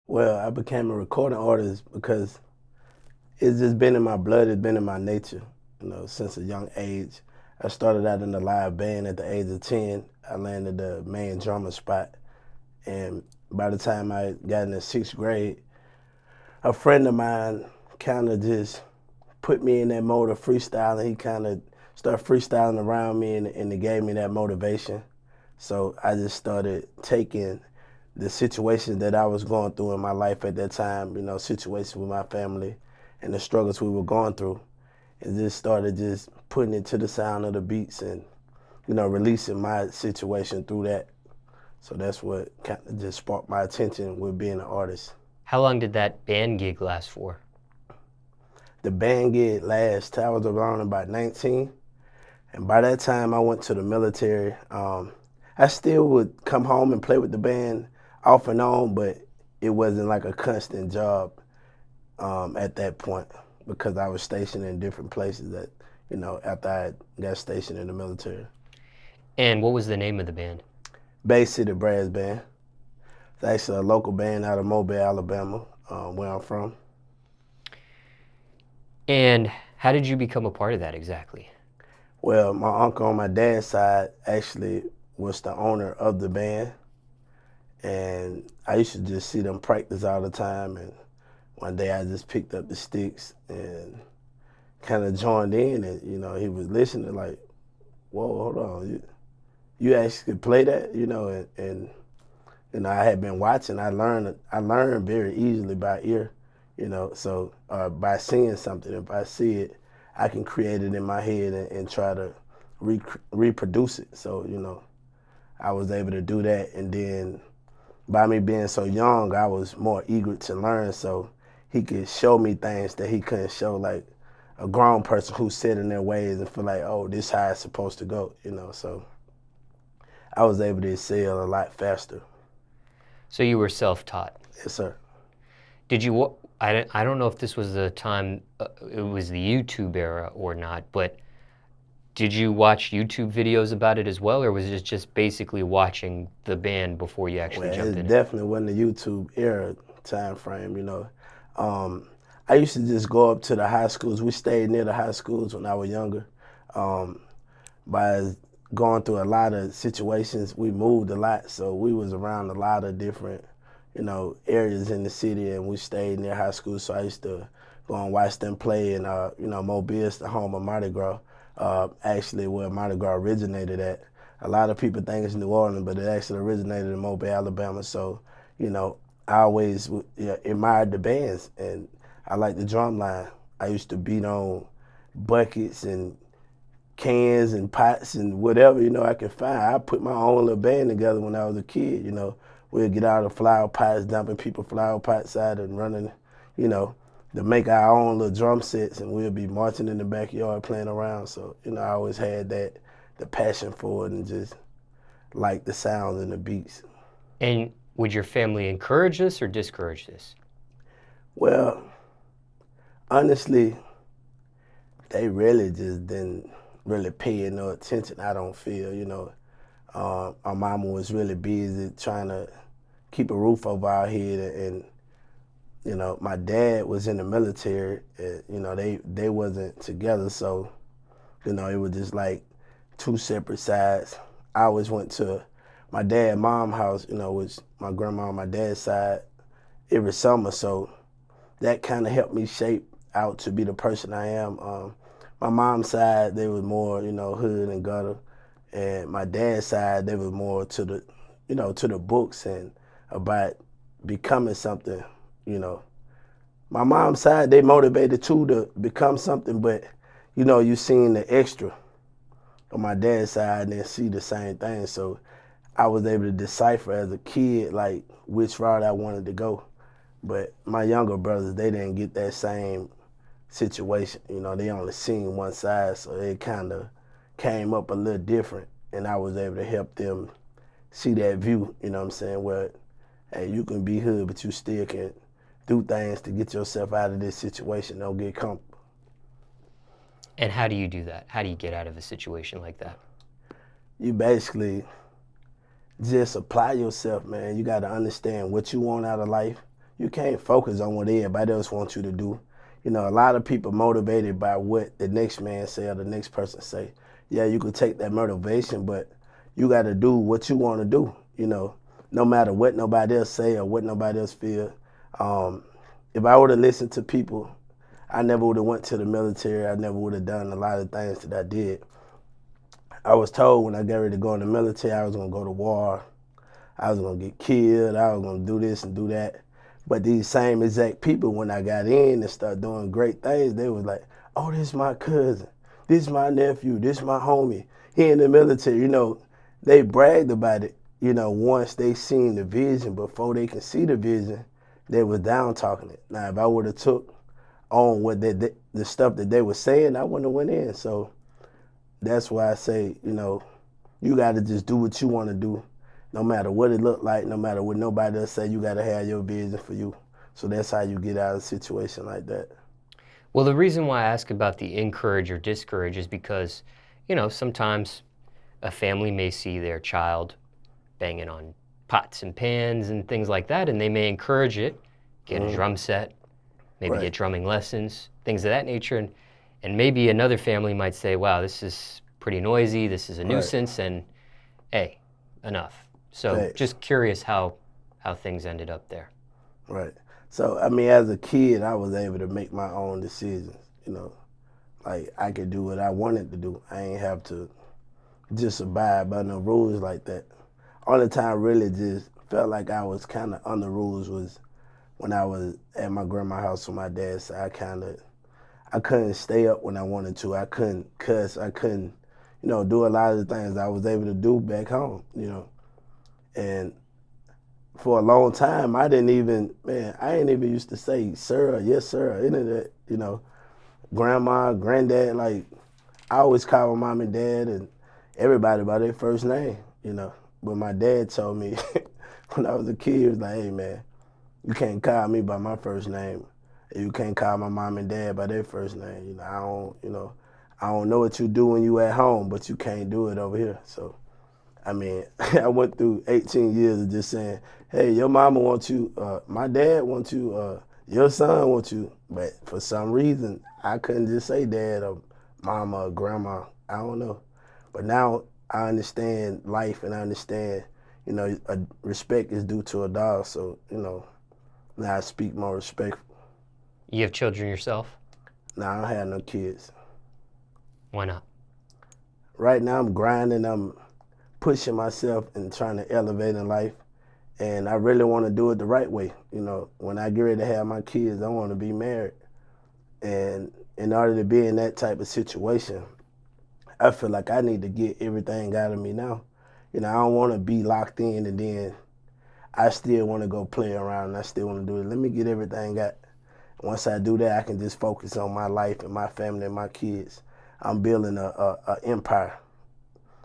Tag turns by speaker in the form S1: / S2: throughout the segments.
S1: Well, I became a recording artist because it's just been in my blood, it's been in my nature, since a young age. I started out in the live band at the age of 10. I landed the main drummer spot. And by the time I got in the sixth grade, a friend of mine kind of just put me in that mode of freestyling. He kind of started freestyling around me and it gave me that motivation. So I just started taking the situations that I was going through in my life at that time, situations with my family and the struggles we were going through, and just started just putting it to the sound of the beats and, releasing my situation through that. So that's what kind of just sparked my attention with being an artist.
S2: How long did that band gig last for?
S1: The band gig last, I was around about 19. And by that time, I went to the military. I still would come home and play with the band off and on, but it wasn't like a constant job at that point because I was stationed in different places that, after I got stationed in the military.
S2: And what was the name of the band?
S1: Bay City Brass Band. It's actually a local band out of Mobile, Alabama, where I'm from.
S2: And how did you become a part of that exactly?
S1: Well, my uncle on my dad's side actually was the owner of the band, and I used to just see them practice all the time. And one day I just picked up the sticks and kind of joined in, and he was listening like, "Whoa, hold on, you actually could play that?" And I had been watching. I learned very easily by ear, so by seeing something. If I see it, I can create it in my head and try to reproduce it. So I was able to do that, and then by me being so young, I was more eager to learn. So he could show me things that he couldn't show, like a grown person who's set in their ways and feel like, oh, this is how it's supposed to go. So I was able to excel a lot faster.
S2: So you were self-taught.
S1: Yes, sir.
S2: Did you, I don't know if this was the time, it was the YouTube era or not, but did you watch YouTube videos about it as well, or was it just basically watching the band before you actually
S1: Well,
S2: jumped
S1: it
S2: in it?
S1: definitely wasn't the YouTube era time frame. I used to just go up to the high schools. We stayed near the high schools when I was younger. Um, by going through a lot of situations, we moved a lot, so we was around a lot of different, areas in the city, and we stayed near high school. So I used to go and watch them play, and Mobile's the home of Mardi Gras, actually where Mardi Gras originated at. A lot of people think it's New Orleans, but it actually originated in Mobile, Alabama. So, I always admired the bands, and I liked the drum line. I used to beat on buckets and cans and pots and whatever, I could find. I put my own little band together when I was a kid, We'd get out of flower pots, dumping people flower pots out and running, to make our own little drum sets, and we'd be marching in the backyard playing around. So, I always had the passion for it and just like the sounds and the beats.
S2: And would your family encourage this or discourage this?
S1: Well, honestly, they really just didn't really pay no attention, I don't feel, our mama was really busy trying to keep a roof over our head, and my dad was in the military. And, they wasn't together, so it was just like two separate sides. I always went to my dad, mom house, which my grandma on my dad's side, every summer. So that kind of helped me shape out to be the person I am. My mom's side, they was more, hood and gutter, and my dad's side, they was more to the, to the books and about becoming something. My mom's side, they motivated too to become something, but you seen the extra on my dad's side and then see the same thing. So I was able to decipher as a kid like which route I wanted to go. But my younger brothers, they didn't get that same situation. They only seen one side, so it kind of came up a little different, and I was able to help them see that view. You know what I'm saying? Where, hey, you can be hood, but you still can do things to get yourself out of this situation. Don't get comfortable.
S2: And how do you do that? How do you get out of a situation like that?
S1: You basically just apply yourself, man. You got to understand what you want out of life. you can't focus on what everybody else wants you to do. You know, a lot of people motivated by what the next man say or the next person say. Yeah, you could take that motivation, but you got to do what you want to do. You know, no matter what nobody else say or what nobody else feel. If I would have listened to people, I never would have went to the military. I never would have done a lot of things that I did. I was told when I got ready to go in the military, I was gonna go to war. I was gonna get killed. I was gonna do this and do that. But these same exact people, when I got in and started doing great things, they was like, "Oh, this is my cousin. This is my nephew. This is my homie. He in the military." You know, they bragged about it. You know, once they seen the vision, before they can see the vision, they was down talking it. Now, if I would have took on what the stuff that they were saying, I wouldn't have went in. So that's why I say, you know, you got to just do what you want to do, no matter what it look like, no matter what nobody else say. You got to have your vision for you. So that's how you get out of a situation like that.
S2: Well, the reason why I ask about the encourage or discourage is because, you know, sometimes a family may see their child banging on pots and pans and things like that, and they may encourage it, get a drum set, maybe get
S1: Right,
S2: drumming lessons, things of that nature. And maybe another family might say, wow, this is pretty noisy, this is a
S1: right,
S2: nuisance, and hey, enough. So
S1: facts,
S2: just curious how things ended up there.
S1: right. So I mean, as a kid, I was able to make my own decisions. You know, like I could do what I wanted to do. I ain't have to just abide by no rules like that. Only time I really just felt like I was kind of under rules was when I was at my grandma's house with my dad. So I couldn't stay up when I wanted to. I couldn't cuss. I couldn't, you know, do a lot of the things I was able to do back home. You know, and for a long time, I didn't even, man, I ain't even used to say sir or yes sir or any of that. You know, grandma, granddad, like I always call my mom and dad and everybody by their first name. You know, but my dad told me when I was a kid, he was like, "Hey man, you can't call me by my first name. You can't call my mom and dad by their first name. I don't know what you do when you at home, but you can't do it over here." So, I mean, I went through 18 years of just saying, "Hey, your mama wants you, my dad wants you, your son wants you," but for some reason, I couldn't just say dad or mama or grandma. I don't know, but now I understand life and I understand, you know, respect is due to a dog. So, you know, now I speak more respectful.
S2: You have children yourself?
S1: Now I don't have no kids.
S2: Why not?
S1: Right now I'm grinding, I'm pushing myself and trying to elevate in life. And I really want to do it the right way. You know, when I get ready to have my kids, I want to be married. And in order to be in that type of situation, I feel like I need to get everything out of me now. You know, I don't want to be locked in and then I still want to go play around and I still want to do it. Let me get everything out. Once I do that, I can just focus on my life and my family and my kids. I'm building a empire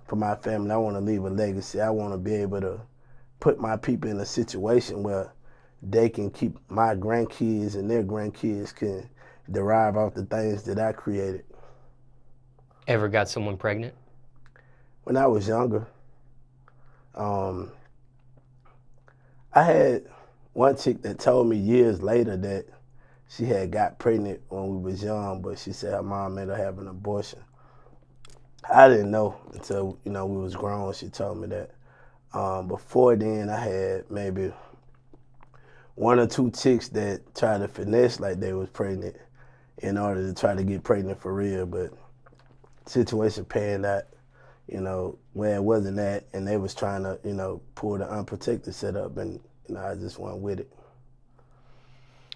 S1: for my family. I want to leave a legacy. I want to be able to put my people in a situation where they can keep my grandkids and their grandkids can derive off the things that I created.
S2: Ever got someone pregnant?
S1: When I was younger, um, I had one chick that told me years later that she had got pregnant when we was young, but she said her mom made her have an abortion. I didn't know until, you know, we was grown. She told me that. Before then, I had maybe one or two chicks that tried to finesse like they was pregnant in order to try to get pregnant for real, but situation panned out, you know, where it wasn't that, and they was trying to, you know, pull the unprotected setup, and you know, I just went with it.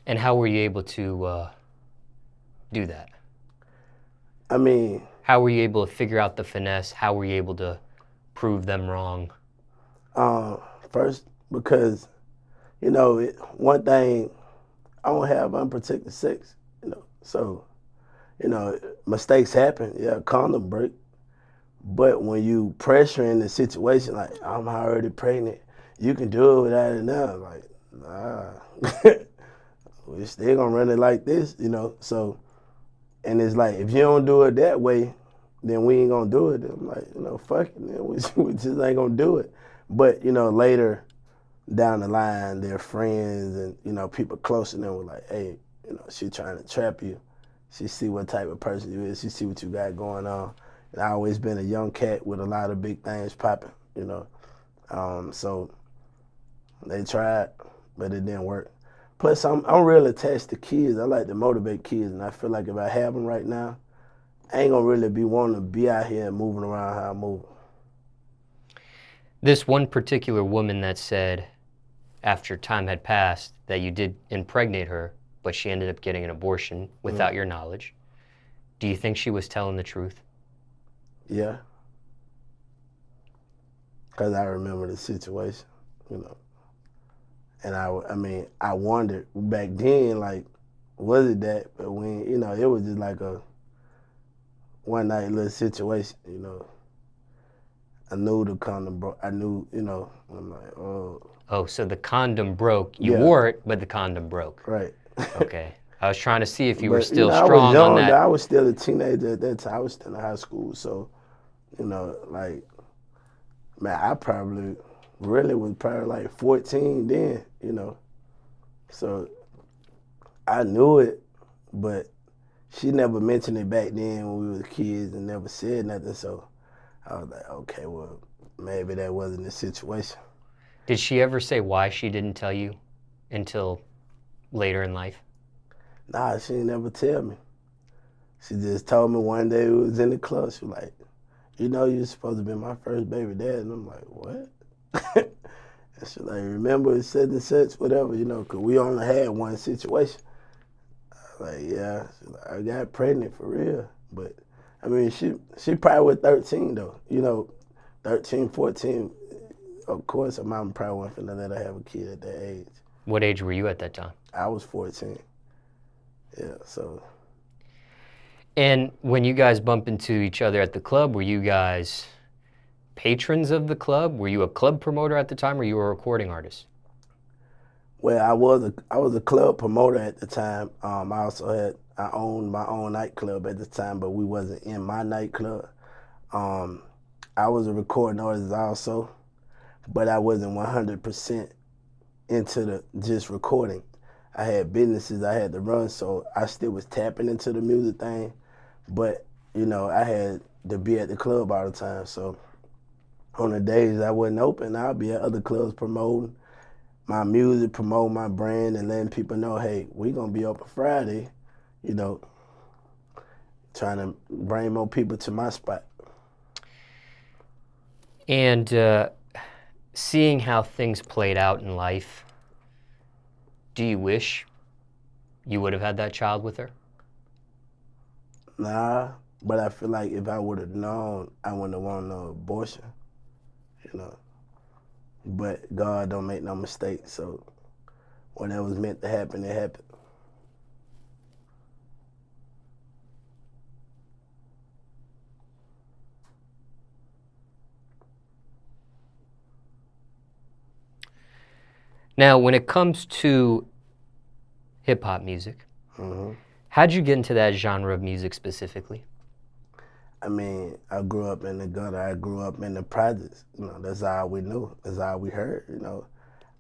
S2: And how were you able to do that?
S1: I mean,
S2: How were you able to figure out the finesse? How were you able to prove them wrong?
S1: first because, you know, one thing, I don't have unprotected sex, you know, so, you know, mistakes happen. Yeah, condom break. But when you pressure in the situation, like, I'm already pregnant, you can do it without it now. Like, nah, we still gonna run it like this, you know. So, and it's like, if you don't do it that way, then we ain't gonna do it. I'm like, you know, fuck it, man. We just ain't gonna do it. But, you know, later, down the line, their friends and, you know, people close to them were like, hey, you know, she trying to trap you. She see what type of person you is. She see what you got going on. And I always been a young cat with a lot of big things popping, you know. So they tried, but it didn't work. Plus, I'm real attached to kids. I like to motivate kids, and I feel like if I have them right now, I ain't gonna really be wanting to be out here and moving around how I move.
S2: This one particular woman that said, after time had passed, that you did impregnate her, but she ended up getting an abortion without your knowledge. Do you think she was telling the truth?
S1: Yeah, because I remember the situation, you know. And I mean, I wondered back then, like, was it that? But when, you know, it was just like a one night little situation, you know. I knew the condom broke. I knew, you know, I'm like, oh.
S2: Oh, so the condom broke. You
S1: Yeah.
S2: wore it, but the condom broke.
S1: Right.
S2: Okay. I was trying to see if you were
S1: But,
S2: still
S1: you know,
S2: strong
S1: I
S2: on
S1: was young.
S2: that.
S1: I was still a teenager at that time. I was still in high school. So, you know, like, man, I probably really was probably like 14 then, you know. So I knew it, but she never mentioned it back then when we were kids and never said nothing. So I was like, okay, well, maybe that wasn't the situation.
S2: Did she ever say why she didn't tell you until later in life?
S1: Nah, she ain't never tell me. She just told me one day we was in the club. She was like, you know, you're supposed to be my first baby dad. And I'm like, what? And she like, remember such and such, whatever, you know, because we only had one situation. I was like, yeah. She like, I got pregnant for real. But, I mean, she probably was 13, though. You know, 13, 14. Of course, her mom probably wasn't finna let her have a kid at that age.
S2: What age were you at that time?
S1: I was 14. Yeah, so.
S2: And when you guys bump into each other at the club, were you guys patrons of the club? Were you a club promoter at the time, or you were a recording artist?
S1: Well, I was a club promoter at the time. I owned my own nightclub at the time, but we wasn't in my nightclub. I was a recording artist also, but I wasn't 100% into the just recording. I had businesses I had to run, so I still was tapping into the music thing, but you know, I had to be at the club all the time. So on the days I wasn't open, I'll be at other clubs promoting my music, promoting my brand, and letting people know, hey, we gonna be open Friday, you know, trying to bring more people to my spot.
S2: And seeing how things played out in life, do you wish you would have had that child with her?
S1: Nah, but I feel like if I would have known, I wouldn't have wanted no abortion, you know. But God don't make no mistakes, so whatever was meant to happen, it happened.
S2: Now, when it comes to hip-hop music, how'd you get into that genre of music specifically?
S1: I mean, I grew up in the gutter. I grew up in the projects. You know, that's all we knew. That's all we heard. You know,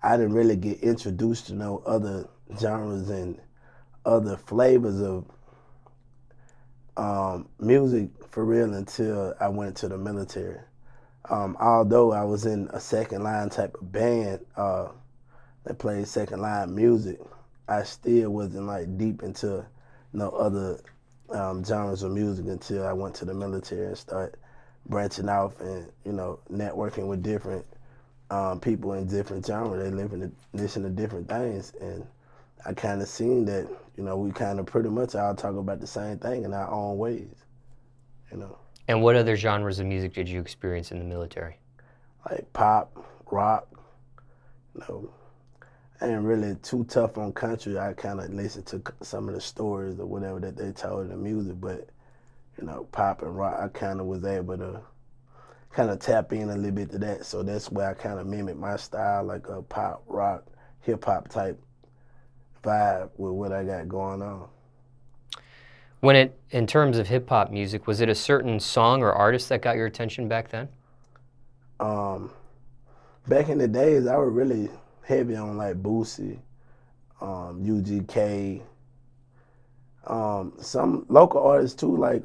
S1: I didn't really get introduced to no other genres and other flavors of music for real until I went to the military. Although I was in a second line type of band that played second line music, I still wasn't like deep into no other genres of music until I went to the military and started branching off and, you know, networking with different people in different genres. They listen to different things, and I kind of seen that, you know, we kind of pretty much all talk about the same thing in our own ways, you know.
S2: And what other genres of music did you experience in the military?
S1: Like pop, rock, you know. I ain't really too tough on country. I kind of listened to some of the stories or whatever that they told in the music, but, you know, pop and rock, I kind of was able to kind of tap in a little bit to that. So that's where I kind of mimic my style, like a pop, rock, hip hop type vibe with what I got going on.
S2: In terms of hip hop music, was it a certain song or artist that got your attention back then?
S1: Back in the days, I would really heavy on like Boosie, UGK, some local artists too, like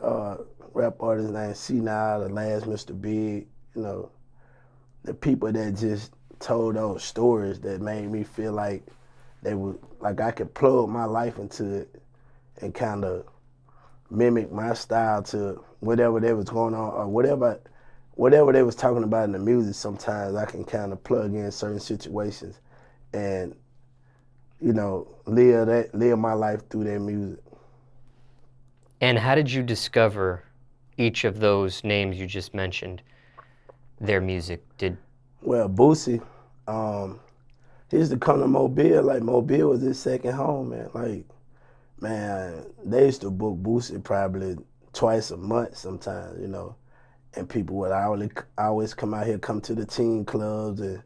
S1: rap artists named C9, The Last Mr. Big, you know, the people that just told those stories that made me feel like they would, like I could plug my life into it and kind of mimic my style to whatever they was going on or whatever they was talking about in the music. Sometimes I can kind of plug in certain situations and live my life through their music.
S2: And how did you discover each of those names you just mentioned, their music?
S1: Well, Boosie, he used to come to Mobile. Like Mobile was his second home, man. Like, man, they used to book Boosie probably twice a month sometimes, and people would always come out here, come to the teen clubs and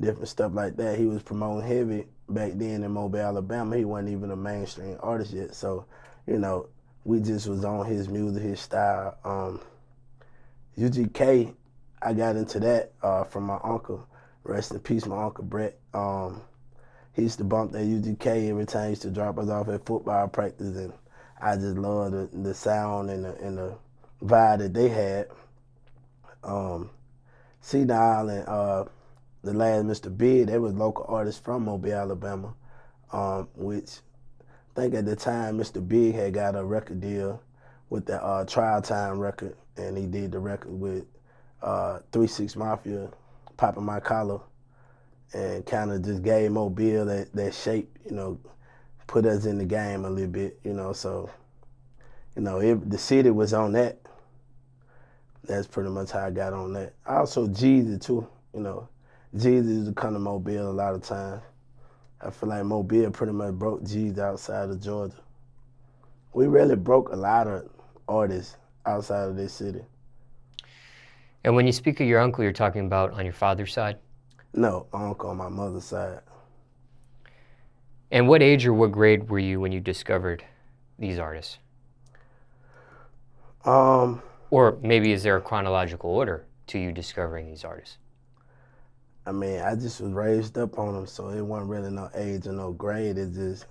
S1: different stuff like that. He was promoting heavy back then in Mobile, Alabama. He wasn't even a mainstream artist yet, so we just was on his music, his style. UGK, I got into that from my uncle. Rest in peace, my uncle Brett. He used to bump that UGK every time he used to drop us off at football practice, and I just loved the sound and the vibe that they had. C-Dial and The Last Mr. Big, they was local artists from Mobile, Alabama, which I think at the time Mr. Big had got a record deal with the Trial Time record, and he did the record with 3-6 Mafia, Poppin' My Collar, and kind of just gave Mobile that shape, put us in the game a little bit, so, the city was on that. That's pretty much how I got on that. Also Jeezy too, Jeezy used to come to Mobile a lot of times. I feel like Mobile pretty much broke Jeezy outside of Georgia. We really broke a lot of artists outside of this city.
S2: And when you speak of your uncle, you're talking about on your father's side?
S1: No, my uncle on my mother's side.
S2: And what age or what grade were you when you discovered these artists? Or maybe is there a chronological order to you discovering these artists?
S1: I mean, I just was raised up on them, so it wasn't really no age or no grade. It's just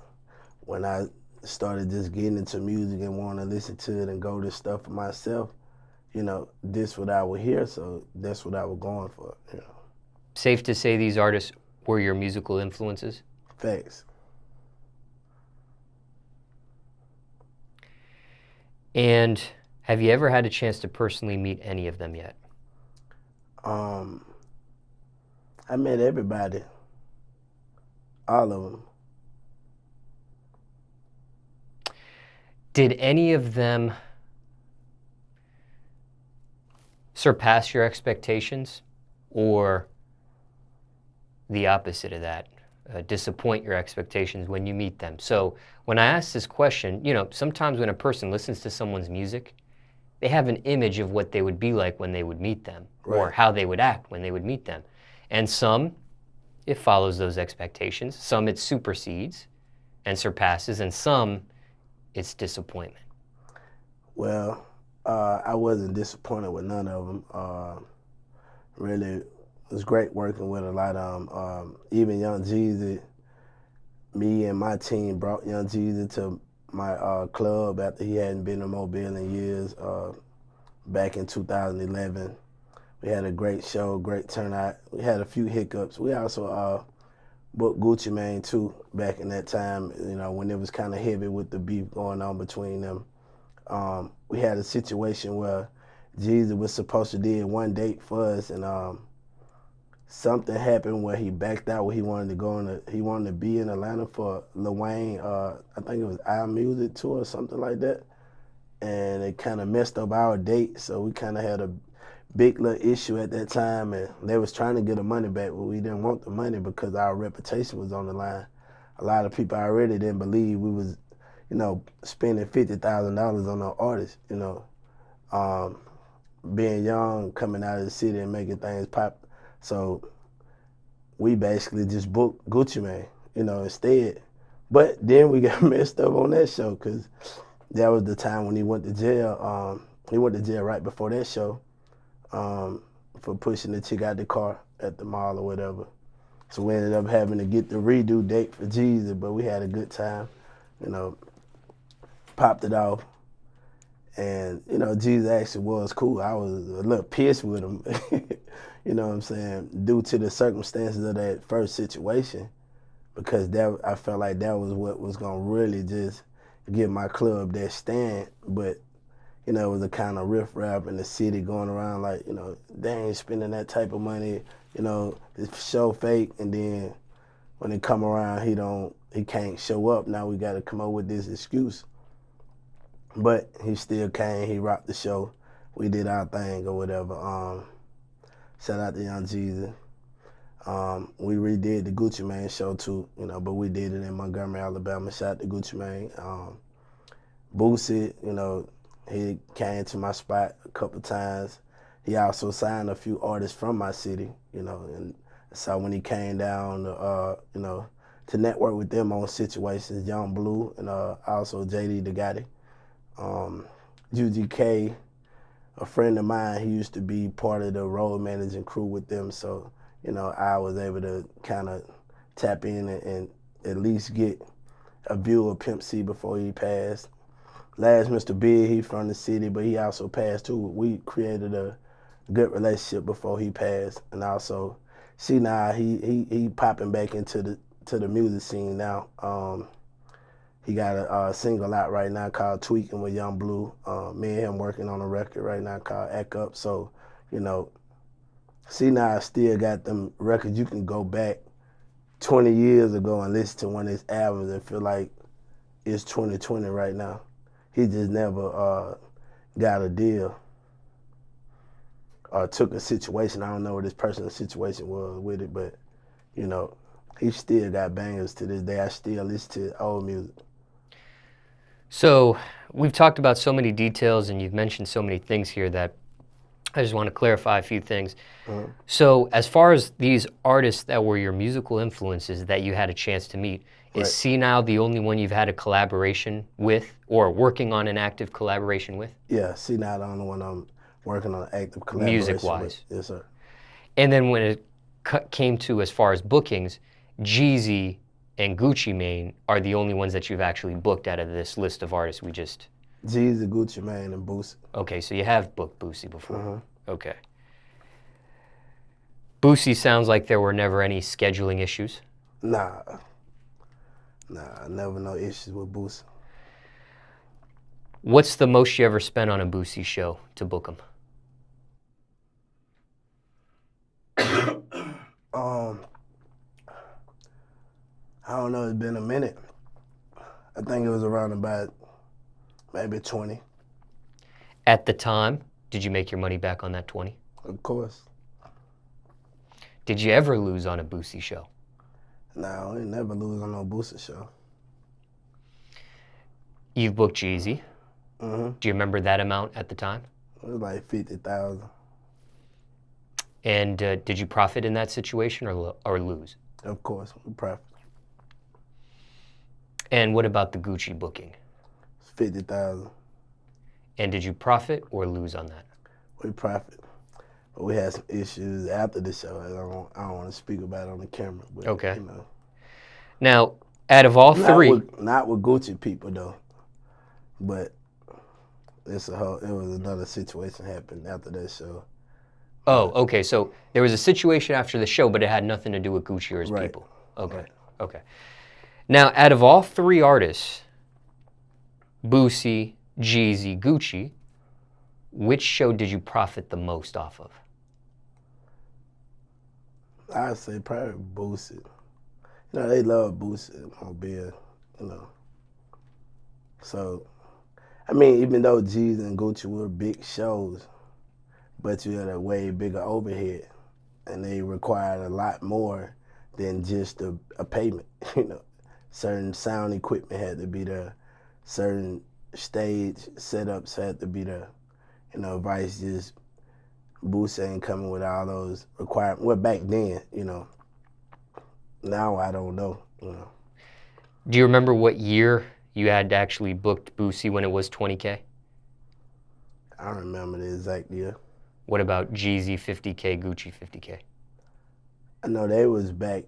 S1: when I started just getting into music and wanting to listen to it and go to stuff for myself, this what I would hear, so that's what I was going for,
S2: Safe to say these artists were your musical influences?
S1: Facts.
S2: And have you ever had a chance to personally meet any of them yet?
S1: I met everybody, all of them.
S2: Did any of them surpass your expectations, or the opposite of that, disappoint your expectations when you meet them? So when I ask this question, sometimes when a person listens to someone's music, they have an image of what they would be like when they would meet them, right, or how they would act when they would meet them. And some, it follows those expectations. Some it supersedes and surpasses, and some it's disappointment.
S1: Well, I wasn't disappointed with none of them. Really, it was great working with a lot of them. Even Young Jeezy, me and my team brought Young Jeezy to my club after he hadn't been to Mobile in years, back in 2011. We had a great show, great turnout. We had a few hiccups. We also booked Gucci Mane too back in that time, when it was kind of heavy with the beef going on between them. We had a situation where Jeezy was supposed to do one date for us, and something happened where he backed out where he wanted to be in Atlanta for Lil Wayne, I think it was Our Music Tour or something like that. And it kind of messed up our date, so we kind of had a big little issue at that time, and they was trying to get the money back, but we didn't want the money because our reputation was on the line. A lot of people already didn't believe we was, spending $50,000 on an artist, being young, coming out of the city and making things pop. So we basically just booked Gucci Mane, instead. But then we got messed up on that show because that was the time when he went to jail. He went to jail right before that show for pushing the chick out the car at the mall or whatever. So we ended up having to get the redo date for Jeezy, but we had a good time. You know, popped it off. And, you know, Jeezy actually was cool. I was a little pissed with him, you know what I'm saying, due to the circumstances of that first situation, because I felt like that was what was going to really just give my club that stand. But, you know, it was a kind of riffraff in the city going around like, you know, they ain't spending that type of money, you know, it's show fake, and then when they come around, he can't show up. Now we got to come up with this excuse. But he still came. He rocked the show. We did our thing or whatever. Shout out to Young Jeezy. We redid the Gucci Mane show too, you know, but we did it in Montgomery, Alabama. Shout out to Gucci Mane. Boosie, you know, he came to my spot a couple times. He also signed a few artists from my city, you know, and so when he came down, you know, to network with them on situations, Young Blue and also JD the Gotti. UGK, a friend of mine, he used to be part of the road managing crew with them, so, you know, I was able to kind of tap in and at least get a view of Pimp C before he passed. Last Mr. Big, he from the city, but he also passed too. We created a good relationship before he passed, and also, see now he popping back into the music scene now. He got a single out right now called Tweaking with Young Blue. Me and him working on a record right now called Act Up. So, you know, see now I still got them records you can go back 20 years ago and listen to one of his albums and feel like it's 2020 right now. He just never got a deal or took a situation. I don't know what this person's situation was with it, but, you know, he still got bangers to this day. I still listen to old music.
S2: So we've talked about so many details and you've mentioned so many things here that I just want to clarify a few things. So as far as these artists that were your musical influences that you had a chance to meet, is C Now the only one you've had a collaboration with or working on an active collaboration with?
S1: Yeah, C Now the only one I'm working on an active collaboration
S2: Music-wise.
S1: with. Yes, sir.
S2: And then when it came to as far as bookings, Jeezy and Gucci Mane are the only ones that you've actually booked out of this list of artists we just...
S1: Jeezy, Gucci Mane, and Boosie.
S2: Okay, so you have booked Boosie before. Okay. Boosie sounds like there were never any scheduling issues?
S1: Nah, never no issues with Boosie.
S2: What's the most you ever spent on a Boosie show to book him?
S1: I don't know, it's been a minute. I think it was around about maybe 20.
S2: At the time, did you make your money back on that 20?
S1: Of course.
S2: Did you ever lose on a Boosie show?
S1: No, I ain't never lose on no Boosie show.
S2: You've booked Jeezy. Do you remember that amount at the time?
S1: It was like 50,000.
S2: And did you profit in that situation or lose?
S1: Of course, we profit.
S2: And what about the Gucci booking?
S1: It's 50,000.
S2: And did you profit or lose on that?
S1: We profit. But we had some issues after the show. I don't want to speak about it on the camera. But,
S2: okay.
S1: You know.
S2: Now, out of all three...
S1: Not with Gucci people, though. But it was another situation happened after that show.
S2: Oh, okay. So there was a situation after the show, but it had nothing to do with Gucci or his people. Okay, okay. Now, out of all three artists, Boosie, Jeezy, Gucci, which show did you profit the most off of?
S1: I'd say probably Boosie. You know, they love Boosie on beer, you know. So, I mean, even though Jeezy and Gucci were big shows, but you had a way bigger overhead, and they required a lot more than just a payment, you know. Certain sound equipment had to be there, certain stage setups had to be there. You know, Vice just, Boosie ain't coming with all those requirements. Well, back then, you know. Now I don't know, you know.
S2: Do you remember what year you had actually booked Boosie when it was 20K?
S1: I don't remember the exact year.
S2: What about Jeezy 50K, Gucci 50K?
S1: I know they was back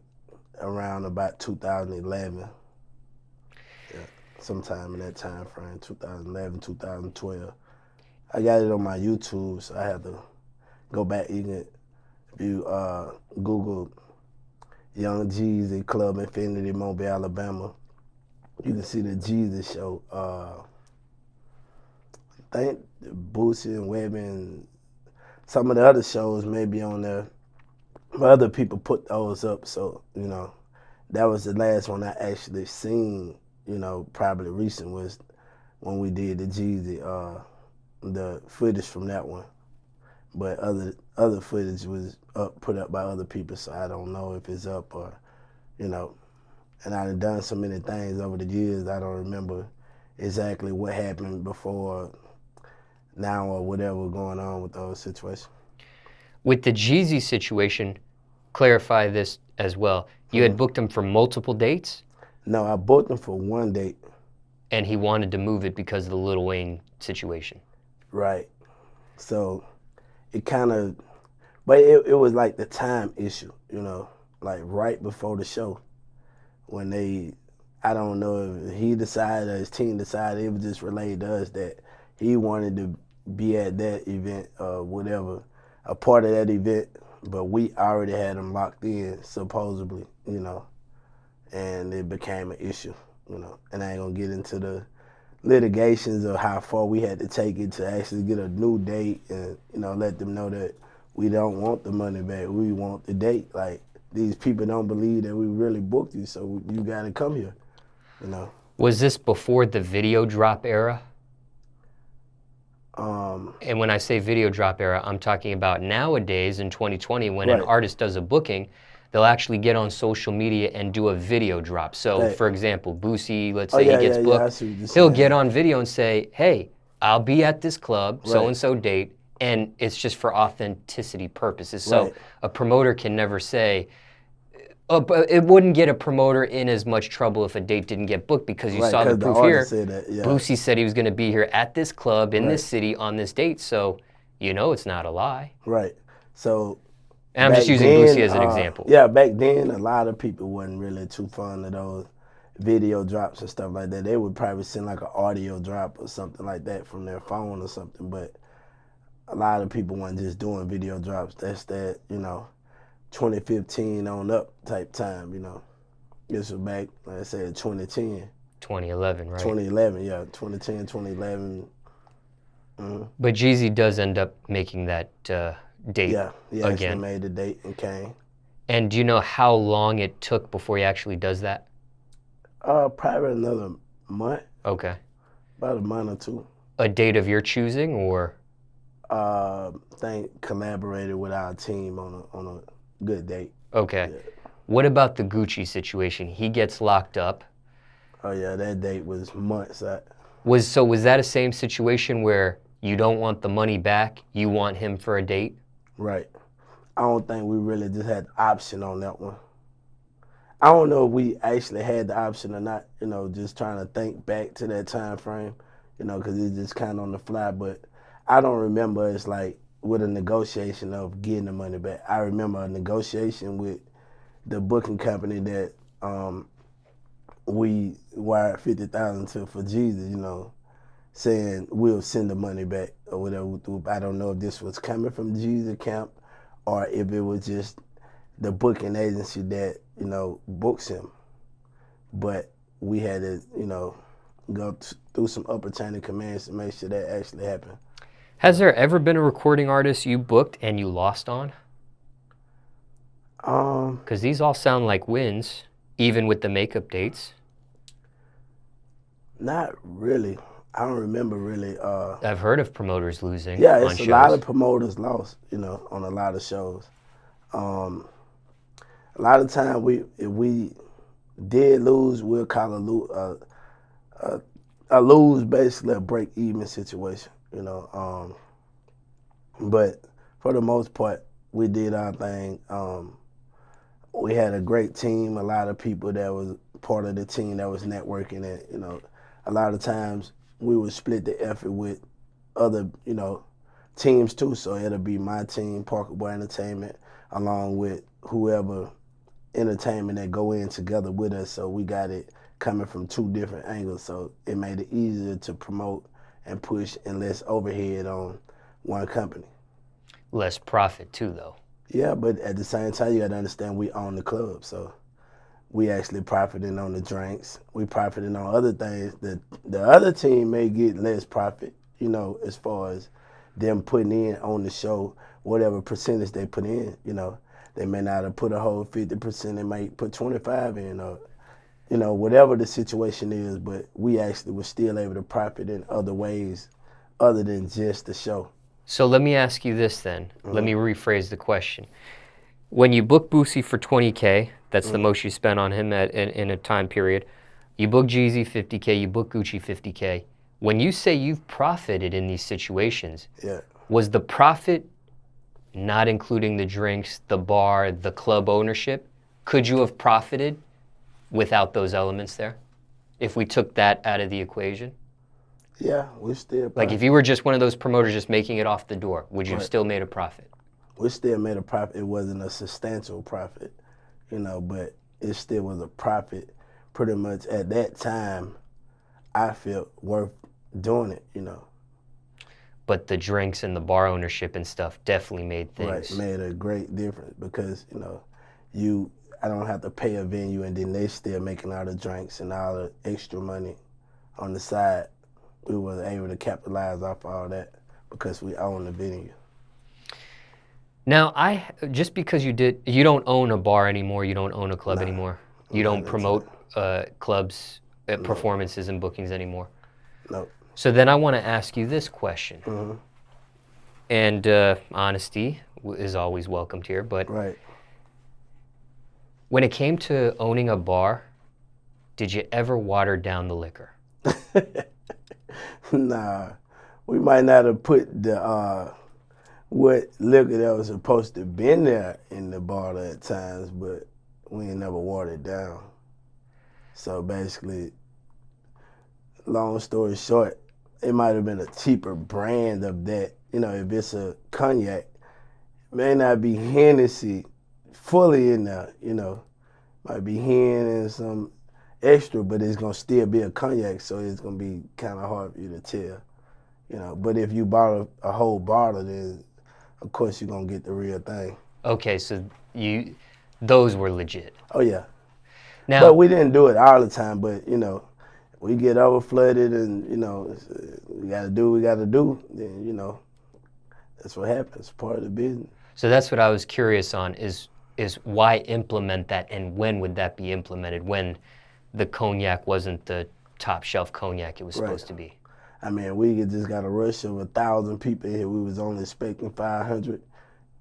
S1: around about 2011. Yeah, sometime in that time frame, 2011, 2012. I got it on my YouTube, so I had to go back. If you Google Young Jeezy Club Infinity Mobile, Alabama, you can see the Jeezy show. I think Boosie and Webby and some of the other shows may be on there. But other people put those up, so that was the last one I actually seen. Probably recent was when we did the Jeezy, the footage from that one. But other footage was put up by other people, so I don't know if it's up or, And I've done so many things over the years, I don't remember exactly what happened before now or whatever going on with those situations.
S2: With the Jeezy situation, clarify this as well. You had booked him for multiple dates?
S1: No, I booked him for one date.
S2: And he wanted to move it because of the Lil Wayne situation.
S1: Right. So it kind of, but it was like the time issue, like right before the show when I don't know if he decided or his team decided, it was just relayed to us that he wanted to be at that event or whatever, a part of that event, but we already had him locked in, supposedly, and it became an issue, and I ain't gonna get into the litigations of how far we had to take it to actually get a new date and, let them know that we don't want the money back, we want the date. Like, these people don't believe that we really booked you, so you gotta come here,
S2: Was this before the video drop era? And when I say video drop era, I'm talking about nowadays in 2020 when an artist does a booking, they'll actually get on social media and do a video drop. So, for example, Boosie, let's say he gets booked, he'll get on video and say, hey, I'll be at this club, so-and-so date, and it's just for authenticity purposes. So a promoter can never say, but it wouldn't get a promoter in as much trouble if a date didn't get booked because you saw the proof here. Boosie said he was going to be here at this club in this city on this date, so it's not a lie.
S1: Right. So,
S2: and I'm just using Boosie as an example.
S1: Yeah, back then a lot of people wasn't really too fond of those video drops and stuff like that. They would probably send like an audio drop or something like that from their phone or something, but a lot of people weren't just doing video drops. That's that, 2015 on up type time, This was back, like I said, 2010.
S2: 2011, right?
S1: 2011, yeah, 2010, 2011.
S2: But Jeezy does end up making that date
S1: Yeah, he actually
S2: again.
S1: made the date and came.
S2: And do you know how long it took before he actually does that?
S1: Probably another month.
S2: Okay.
S1: About a month or two.
S2: A date of your choosing, or?
S1: Collaborated with our team on a good date.
S2: Okay.
S1: Yeah.
S2: What about the Gucci situation? He gets locked up.
S1: Oh yeah, that date was months out.
S2: Was that a same situation where you don't want the money back, you want him for a date?
S1: Right. I don't think we really just had the option on that one. I don't know if we actually had the option or not, just trying to think back to that time frame, because it's just kind of on the fly, but I don't remember it's like with a negotiation of getting the money back. I remember a negotiation with the booking company that we wired $50,000 to for Jeezy, saying we'll send the money back or whatever. I don't know if this was coming from Jeezy camp or if it was just the booking agency that, books him. But we had to, go through some upper chain of commands to make sure that actually happened.
S2: Has there ever been a recording artist you booked and you lost on? Because these all sound like wins, even with the makeup dates.
S1: Not really. I don't remember really.
S2: I've heard of promoters losing.
S1: Yeah,
S2: on
S1: it's
S2: shows.
S1: A lot of promoters lost, on a lot of shows. A lot of time if we did lose, we'll call a lose basically a break even situation. But for the most part, we did our thing. We had a great team, a lot of people that was part of the team that was networking, and a lot of times we would split the effort with other teams too. So it'll be my team, Parker Boy Entertainment, along with whoever entertainment that go in together with us, so we got it coming from two different angles, so it made it easier to promote and push and less overhead on one company.
S2: Less profit too, though.
S1: Yeah, but at the same time, you got to understand we own the club, so we actually profiting on the drinks. We profiting on other things that the other team may get less profit, as far as them putting in on the show, whatever percentage they put in, They may not have put a whole 50%, they might put 25 in, or, whatever the situation is, but we actually were still able to profit in other ways other than just the show.
S2: So let me ask you this then. Let me rephrase the question. When you book Boosie for 20K, that's the most you spent on him in a time period. You book Jeezy 50K, you book Gucci 50K. When you say you've profited in these situations,
S1: Yeah.
S2: was the profit not including the drinks, the bar, the club ownership? Could you have profited without those elements there? If we took that out of the equation?
S1: Yeah, we still
S2: Like if you were just one of those promoters just making it off the door, would you have still made a profit?
S1: We still made a profit. It wasn't a substantial profit, but it still was a profit. Pretty much at that time, I felt worth doing it,
S2: But the drinks and the bar ownership and stuff definitely made things.
S1: Right, made a great difference because, I don't have to pay a venue and then they still making all the drinks and all the extra money on the side. We were able to capitalize off all that because we own the venue.
S2: Now, just because you don't own a bar anymore, you don't own a club anymore, you don't promote clubs, performances and bookings anymore.
S1: No.
S2: So then I want to ask you this question. And honesty is always welcomed here, but when it came to owning a bar, did you ever water down the liquor?
S1: Nah, we might not have put the what liquor that was supposed to been there in the bottle at times, but we ain't never watered it down. So basically, long story short, it might have been a cheaper brand of that. If it's a cognac, it may not be Hennessy fully in there, might be hen and some extra, but it's gonna still be a cognac, so it's gonna be kind of hard for you to tell, But if you bought a whole bottle, then of course you're gonna get the real thing.
S2: Okay, so those were legit.
S1: Oh yeah.
S2: Now,
S1: but we didn't do it all the time. But we get over flooded, and we gotta do what we gotta do. Then that's what happens. Part of the business.
S2: So that's what I was curious on is why implement that, and when would that be implemented? When the cognac wasn't the top shelf cognac it was supposed to be.
S1: I mean, we just got a rush of 1,000 people here. We was only expecting 500,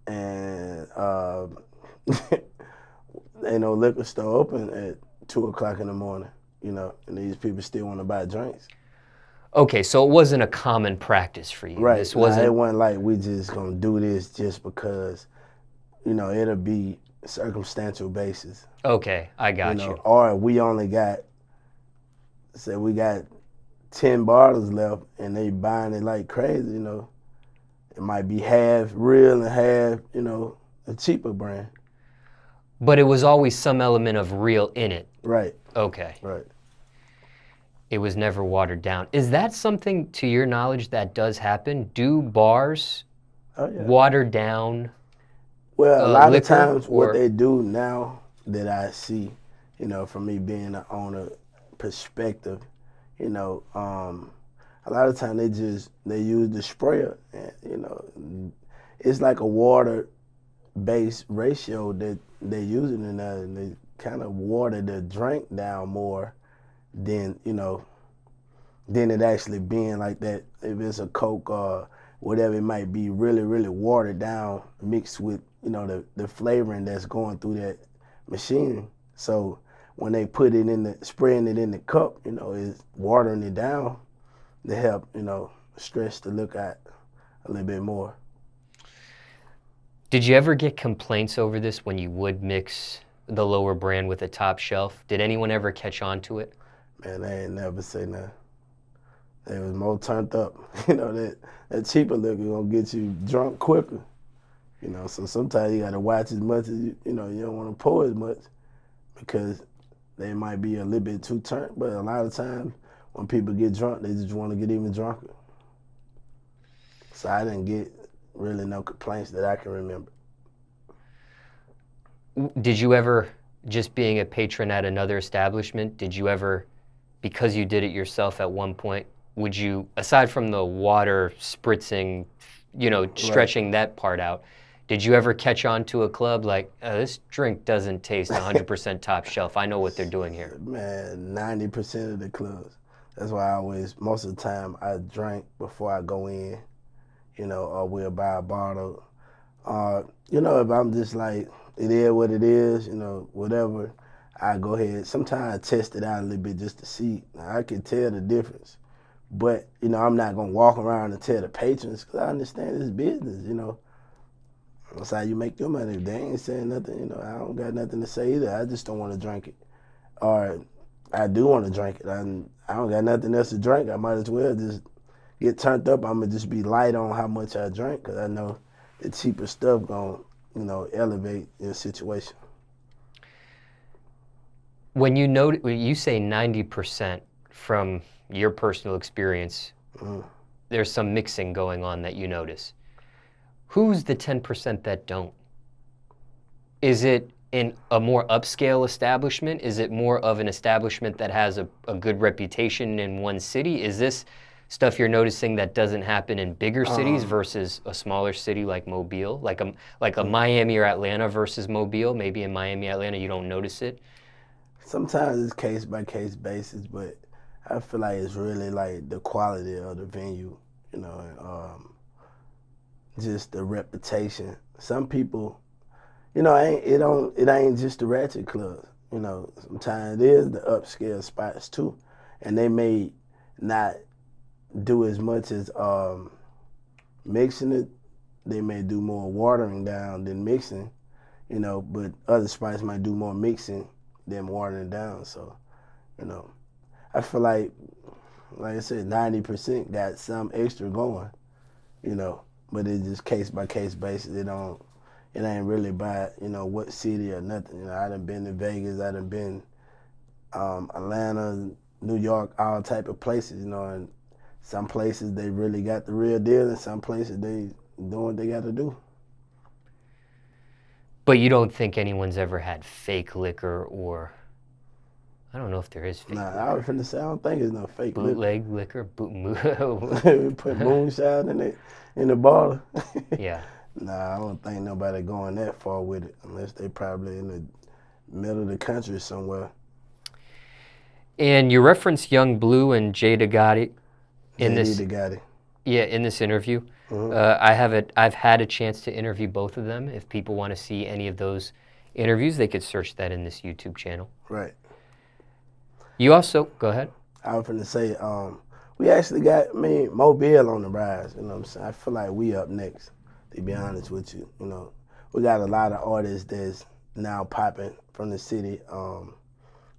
S1: and ain't no liquor store open at 2:00 in the morning. And these people still want to buy drinks.
S2: Okay, so it wasn't a common practice for you.
S1: Right.
S2: This wasn't.
S1: It wasn't like we just gonna do this just because. It'll be circumstantial basis.
S2: Okay, I got you.
S1: Or we only got, say we got 10 bottles left and they buying it like crazy, It might be half real and half, a cheaper brand.
S2: But it was always some element of real in it.
S1: Right.
S2: Okay.
S1: Right.
S2: It was never watered down. Is that something, to your knowledge, that does happen? Do bars water down?
S1: Well, a lot of times what they do now that I see, from me being an owner perspective, a lot of times they use the sprayer, and, it's like a water-based ratio that they use it in there, and they kind of water the drink down more than, than it actually being like that. If it's a Coke or whatever it might be, really, really watered down, mixed with, the flavoring that's going through that machine. So when they put it spraying it in the cup, it's watering it down to help, stretch the look out a little bit more.
S2: Did you ever get complaints over this when you would mix the lower brand with the top shelf? Did anyone ever catch on to it?
S1: Man, they ain't never say nothing. They was more turned up. That cheaper liquor gonna get you drunk quicker. So sometimes you gotta watch as much as you don't want to pour as much. because they might be a little bit too turned. But a lot of times when people get drunk, they just want to get even drunker. So I didn't get really no complaints that I can remember.
S2: Did you ever, just being a patron at another establishment, did you ever, because you did it yourself at one point, would you, aside from the water spritzing, stretching that part out, did you ever catch on to a club like, this drink doesn't taste 100% top shelf, I know what they're doing here?
S1: Man, 90% of the clubs. That's why I always, most of the time, I drink before I go in, or we'll buy a bottle. If I'm just like, it is what it is, whatever, I go ahead. Sometimes I test it out a little bit just to see. Now, I can tell the difference. But, I'm not going to walk around and tell the patrons because I understand it's business, That's how you make your money. If they ain't saying nothing, I don't got nothing to say either. I just don't want to drink it. Or I do want to drink it. I don't got nothing else to drink. I might as well just get turned up. I'm going to just be light on how much I drink because I know the cheaper stuff going to, elevate your situation.
S2: When you say 90% from your personal experience, there's some mixing going on that you notice. Who's the 10% that don't? Is it in a more upscale establishment? Is it more of an establishment that has a good reputation in one city? Is this stuff you're noticing that doesn't happen in bigger cities versus a smaller city like Mobile? Like a Miami or Atlanta versus Mobile? Maybe in Miami, Atlanta, you don't notice it?
S1: Sometimes it's case by case basis, but I feel like it's really like the quality of the venue, and just the reputation. Some people, it ain't just the ratchet clubs. Sometimes it is the upscale spots too, and they may not do as much as mixing it. They may do more watering down than mixing, but other spots might do more mixing than watering down. So, I feel like I said, 90% got some extra going, but it's just case by case basis. It ain't really by, what city or nothing. I done been to Vegas, I done been Atlanta, New York, all type of places, and some places they really got the real deal, and some places they doing what they got to do.
S2: But you don't think anyone's ever had fake liquor, or I don't know if there is fake liquor.
S1: I was finna say, I don't think it's no fake
S2: bootleg liquor.
S1: Put moonshine in the bottle.
S2: Yeah.
S1: Nah, I don't think nobody going that far with it unless they probably in the middle of the country somewhere.
S2: And you referenced Young Blue and Jada Gotti in this.
S1: Gotti.
S2: Yeah, in this interview. I've had a chance to interview both of them. If people want to see any of those interviews, they could search that in this YouTube channel.
S1: Right.
S2: You also, go ahead.
S1: I was going to say, we actually got Mobile on the rise. You know what I'm saying? I feel like we up next, to be honest with you. We got a lot of artists that's now popping from the city. A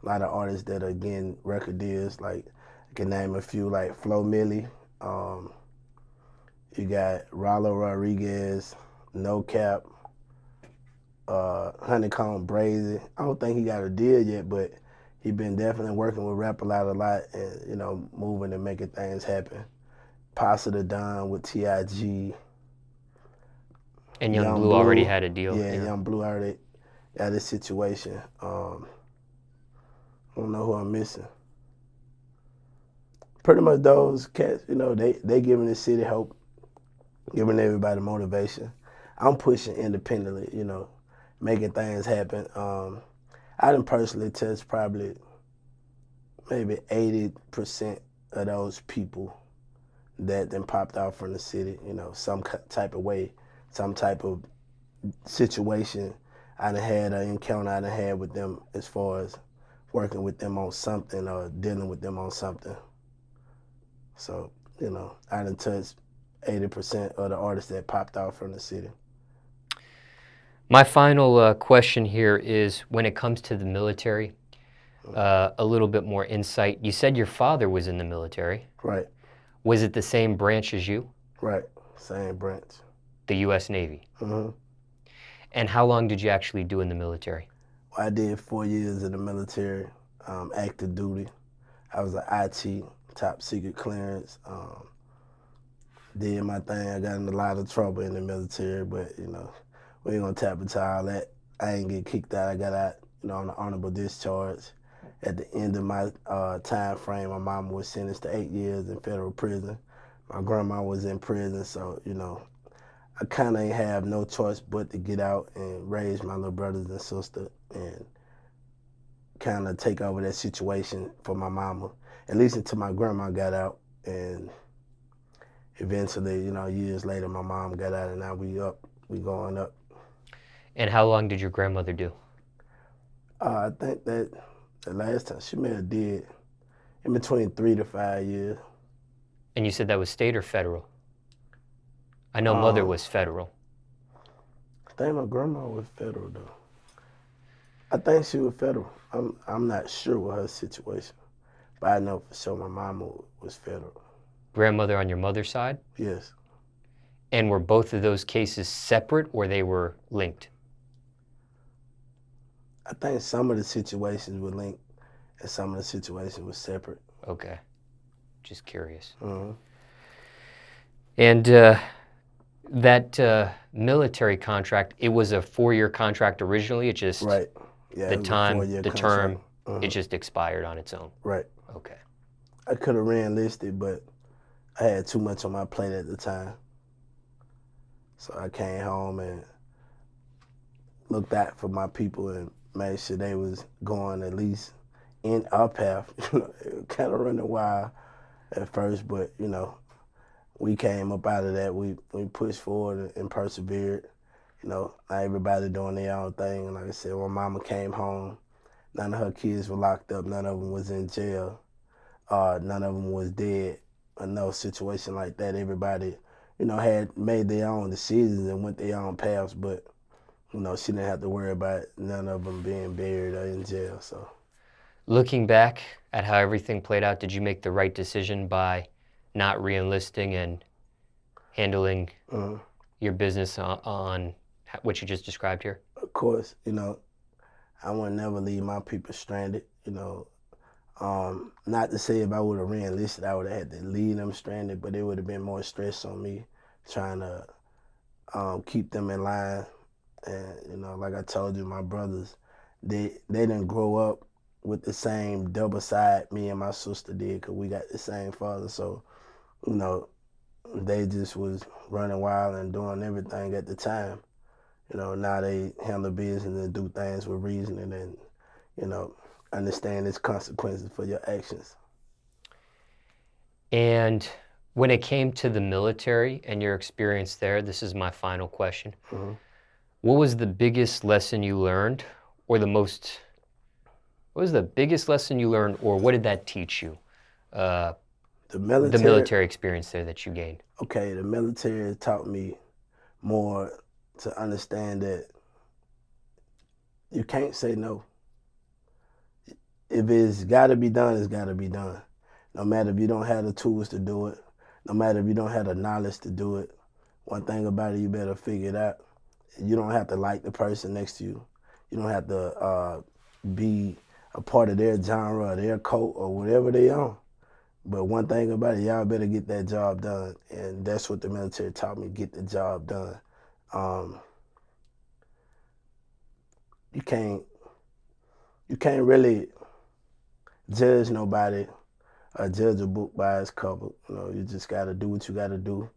S1: lot of artists that are getting record deals. Like, I can name a few, like Flo Milli. You got Rollo Rodriguez, No Cap, Honeycomb Brazy. I don't think he got a deal yet, but he been definitely working with Rap a lot and, moving and making things happen. Pasta the Don with T.I.G.
S2: And Young Blue already had a deal.
S1: Yeah, Young Blue already got a situation. I don't know who I'm missing. Pretty much those cats, they giving the city hope, giving everybody motivation. I'm pushing independently, making things happen. I done personally touched probably maybe 80% of those people that then popped out from the city, some type of way, some type of situation I done had an encounter I done had with them as far as working with them on something or dealing with them on something. So, I done touched 80% of the artists that popped out from the city.
S2: My final question here is, when it comes to the military, a little bit more insight. You said your father was in the military.
S1: Right.
S2: Was it the same branch as you?
S1: Right, same branch.
S2: The U.S. Navy?
S1: Mm-hmm.
S2: And how long did you actually do in the military?
S1: I did 4 years in the military, active duty. I was an IT, top secret clearance. Did my thing. I got in a lot of trouble in the military, but we ain't gonna tap into all that. I ain't get kicked out. I got out, on an honorable discharge. At the end of my time frame, my mom was sentenced to 8 years in federal prison. My grandma was in prison, so I kind of ain't have no choice but to get out and raise my little brothers and sister and kind of take over that situation for my mama, at least until my grandma got out. And eventually, years later, my mom got out, and now we going up.
S2: And how long did your grandmother do?
S1: I think that the last time she may have did in between 3 to 5 years.
S2: And you said that was state or federal? I know mother was federal.
S1: I think my grandma was federal though. I think she was federal. I'm not sure with her situation, but I know for sure my mama was federal.
S2: Grandmother on your mother's side?
S1: Yes.
S2: And were both of those cases separate or they were linked?
S1: I think some of the situations were linked and some of the situations were separate.
S2: Okay. Just curious.
S1: Mm-hmm.
S2: And that military contract, it was a 4-year contract originally. It just,
S1: right. Yeah,
S2: the term,
S1: mm-hmm.
S2: It just expired on its own.
S1: Right.
S2: Okay.
S1: I could have re-enlisted, but I had too much on my plate at the time. So I came home and looked out for my people and made sure they was going at least in our path. Kind of running wild at first, but we came up out of that. We pushed forward and persevered. Not everybody doing their own thing. And like I said, when mama came home, none of her kids were locked up. None of them was in jail. None of them was dead. In no situation like that. Everybody, had made their own decisions and went their own paths, but she didn't have to worry about none of them being buried or in jail. So,
S2: looking back at how everything played out, did you make the right decision by not re-enlisting and handling your business on what you just described here?
S1: Of course, I would never leave my people stranded. Not to say if I would have re-enlisted, I would have had to leave them stranded, but it would have been more stress on me trying to keep them in line. And like I told you, my brothers, they didn't grow up with the same double side me and my sister did, because we got the same father. So they just was running wild and doing everything at the time. Now they handle business and do things with reasoning and understand its consequences for your actions.
S2: And when it came to the military and your experience there, this is my final question.
S1: Mm-hmm.
S2: What was the biggest lesson you learned, or what was the biggest lesson you learned, or what did that teach you? The military experience there that you gained.
S1: Okay, the military taught me more to understand that you can't say no. If it's got to be done, it's got to be done. No matter if you don't have the tools to do it, no matter if you don't have the knowledge to do it, one thing about it, you better figure it out. You don't have to like the person next to you. You don't have to be a part of their genre or their cult or whatever they on. But one thing about it, y'all better get that job done. And that's what the military taught me, get the job done. You can't really judge nobody or judge a book by its cover. You just got to do what you got to do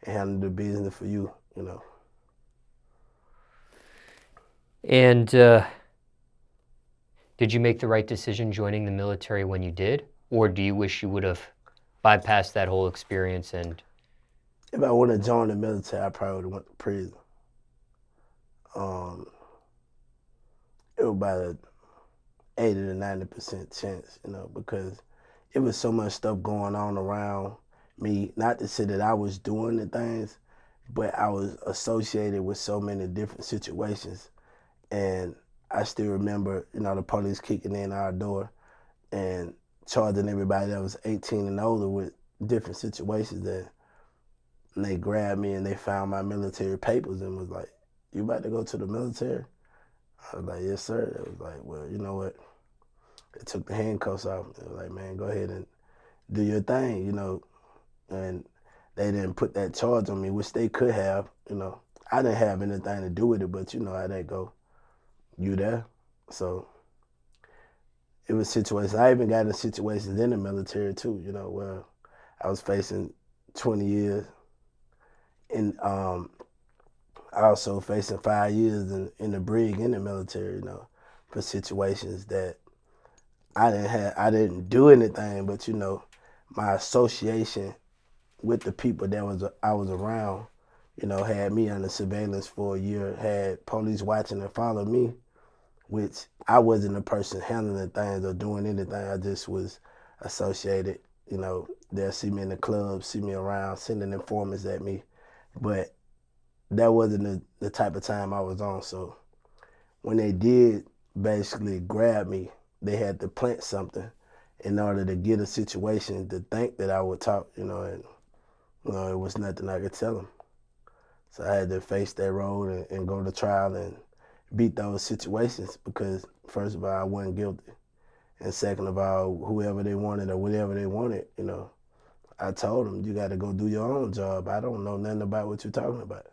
S1: and handle the business for you.
S2: And did you make the right decision joining the military when you did? Or do you wish you would have bypassed that whole experience and...
S1: If I would have joined the military, I probably would have went to prison. It was about a 80 to 90% chance, because it was so much stuff going on around me. Not to say that I was doing the things, but I was associated with so many different situations. And I still remember, the police kicking in our door and charging everybody that was 18 and older with different situations. And they grabbed me and they found my military papers and was like, "You about to go to the military?" I was like, yes, sir. It was like, well, you know what? They took the handcuffs off. It was like, man, go ahead and do your thing, And they didn't put that charge on me, which they could have. I didn't have anything to do with it, but you know how that go. You there. So it was situations. I even got in situations in the military too, where I was facing 20 years and also facing 5 years in the Brig in the military, for situations that I didn't do anything, but my association with the people I was around, had me under surveillance for a year, had police watching and follow me, which I wasn't the person handling things or doing anything. I just was associated. They'll see me in the club, see me around, sending informants at me. But that wasn't the type of time I was on. So when they did basically grab me, they had to plant something in order to get a situation to think that I would talk, and it was nothing I could tell them. So I had to face that road and go to trial and beat those situations because, first of all, I wasn't guilty. And second of all, whoever they wanted or whatever they wanted, I told them, you got to go do your own job. I don't know nothing about what you're talking about.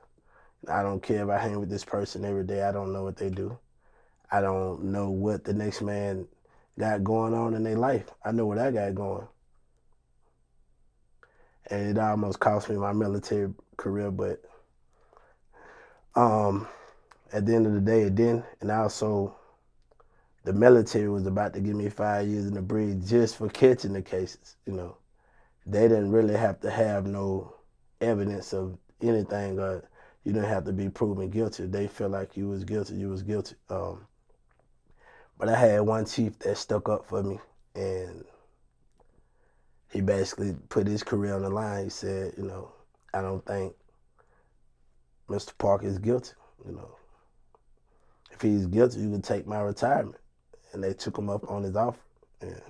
S1: I don't care if I hang with this person every day. I don't know what they do. I don't know what the next man got going on in their life. I know what I got going. And it almost cost me my military career, but at the end of the day, it didn't. And also, the military was about to give me 5 years in the Brig just for catching the cases. They didn't really have to have no evidence of anything, or you didn't have to be proven guilty. They felt like you was guilty, you was guilty. But I had one chief that stuck up for me, and he basically put his career on the line. He said, I don't think Mr. Parker is guilty. If he's guilty, you can take my retirement. And they took him up on his offer. And,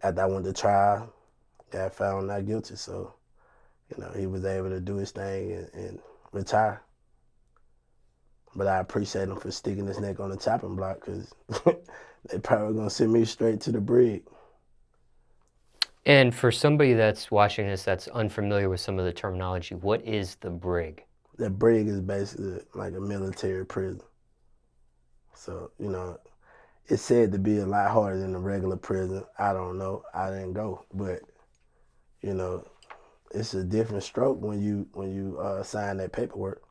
S1: after I went to trial, got found not guilty. So, he was able to do his thing and retire. But I appreciate him for sticking his neck on the chopping block because they probably going to send me straight to the Brig.
S2: And for somebody that's watching this that's unfamiliar with some of the terminology, what is the Brig?
S1: The Brig is basically like a military prison. So, it's said to be a lot harder than a regular prison. I don't know. I didn't go. But, it's a different stroke when you sign that paperwork.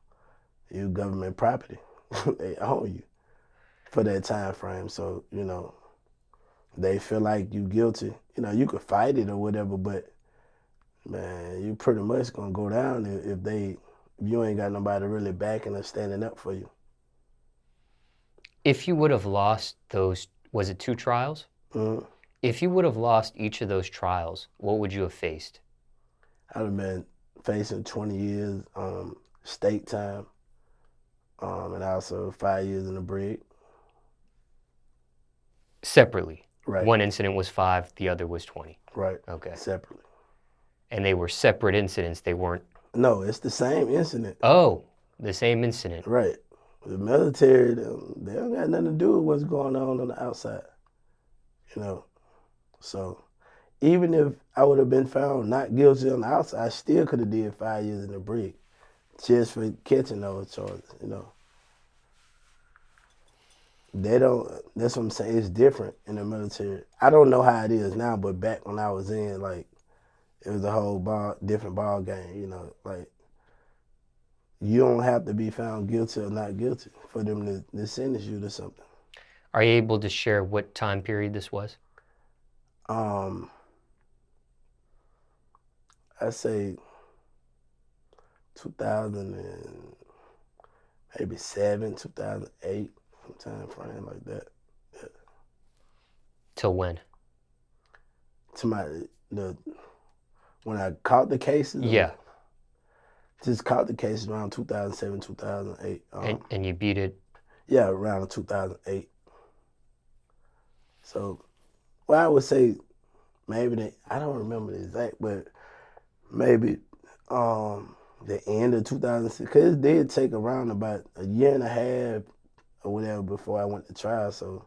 S1: You government property. They own you for that time frame. So, they feel like you guilty. You could fight it or whatever, but man, you pretty much gonna go down if you ain't got nobody really backing or standing up for you.
S2: If you would have lost those, was it 2 trials?
S1: Mm-hmm.
S2: If you would have lost each of those trials, what would you have faced?
S1: I'd have been facing 20 years state time, and also 5 years in the Brig.
S2: Separately?
S1: Right.
S2: One incident was 5, the other was 20?
S1: Right.
S2: Okay.
S1: Separately.
S2: And they were separate incidents, they weren't?
S1: No, it's the same incident.
S2: Oh, the same incident.
S1: Right. The military, they don't got nothing to do with what's going on the outside. So even if I would have been found not guilty on the outside, I still could have did 5 years in the Brig just for catching those charges. They don't. That's what I'm saying. It's different in the military. I don't know how it is now, but back when I was in, like, it was a whole different ball game. Like, you don't have to be found guilty or not guilty for them to sentence you to something.
S2: Are you able to share what time period this was?
S1: I say 2007, 2008, some time frame like that. Yeah.
S2: Till when?
S1: When I caught the cases.
S2: Yeah.
S1: Just caught the cases around 2007, 2008.
S2: And you beat it?
S1: Yeah, around 2008. So, I would say maybe I don't remember the exact, but maybe the end of 2006, because it did take around about a year and a half or whatever before I went to trial. So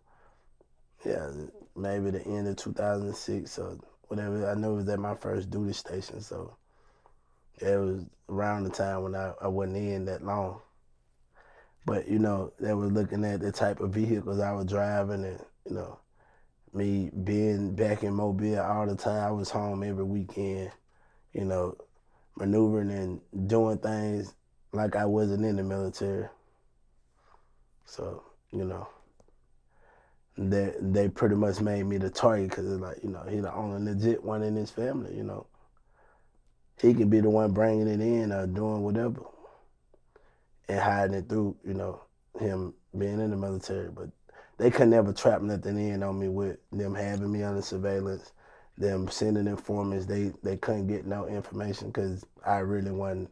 S1: yeah, maybe the end of 2006 or whatever. I know it was at my first duty station. So yeah, it was around the time when I wasn't in that long. But they were looking at the type of vehicles I was driving, and me being back in Mobile all the time. I was home every weekend, you know, maneuvering and doing things like I wasn't in the military. So, you know, they pretty much made me the target because it's like, he the only legit one in his family. He could be the one bringing it in or doing whatever and hiding it through, him being in the military. But they could never trap nothing in on me with them having me under surveillance, them sending informants. They couldn't get no information because I really wasn't,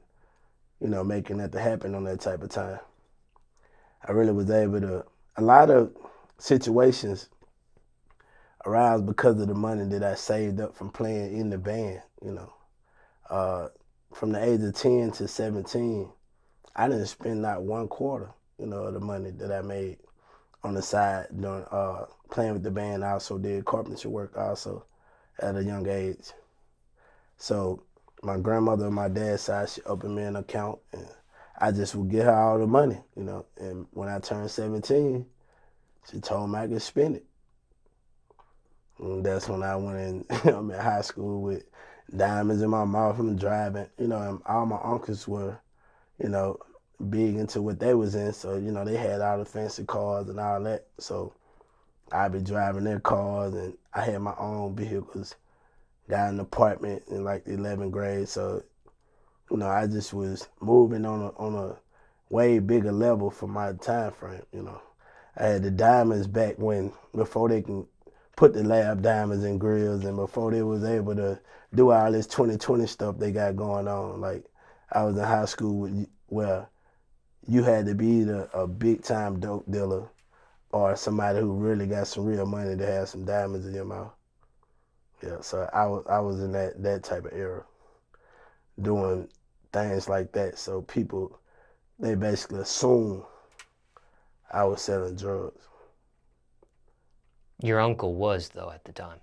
S1: making that to happen on that type of time. I really was able to. A lot of situations arise because of the money that I saved up from playing in the band. Uh, from the age of 10 to 17, I didn't spend not one quarter, of the money that I made on the side doing playing with the band. I also did carpentry work also at a young age. So my grandmother on my dad's side, she opened me an account, and I just would give her all the money, And when I turned 17, she told me I could spend it. And that's when I went in. I'm in high school with diamonds in my mouth from driving. And all my uncles were, you know, big into what they was in. So they had all the fancy cars and all that. So I'd be driving their cars, and I had my own vehicles. Got an apartment in like the 11th grade, so I just was moving on a way bigger level for my time frame. I had the diamonds back when before they can put the lab diamonds in grills, and before they was able to do all this 2020 stuff they got going on. Like I was in high school where you had to be either a big time dope dealer or somebody who really got some real money to have some diamonds in your mouth. Yeah, so I was in that type of era doing things like that. So people they basically assume I was selling drugs.
S2: Your uncle was, though, at the time.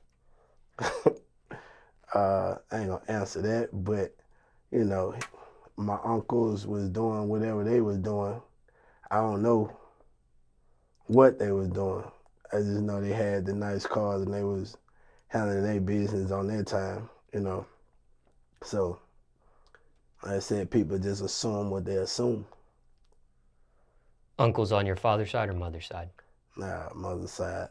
S1: I ain't gonna answer that, but you know, my uncles was doing whatever they was doing. I don't know what they was doing. I just know they had the nice cars and they was handling their business on their time. So like I said, people just assume what they assume.
S2: Uncles on your father's side or mother's side?
S1: Nah, mother's side.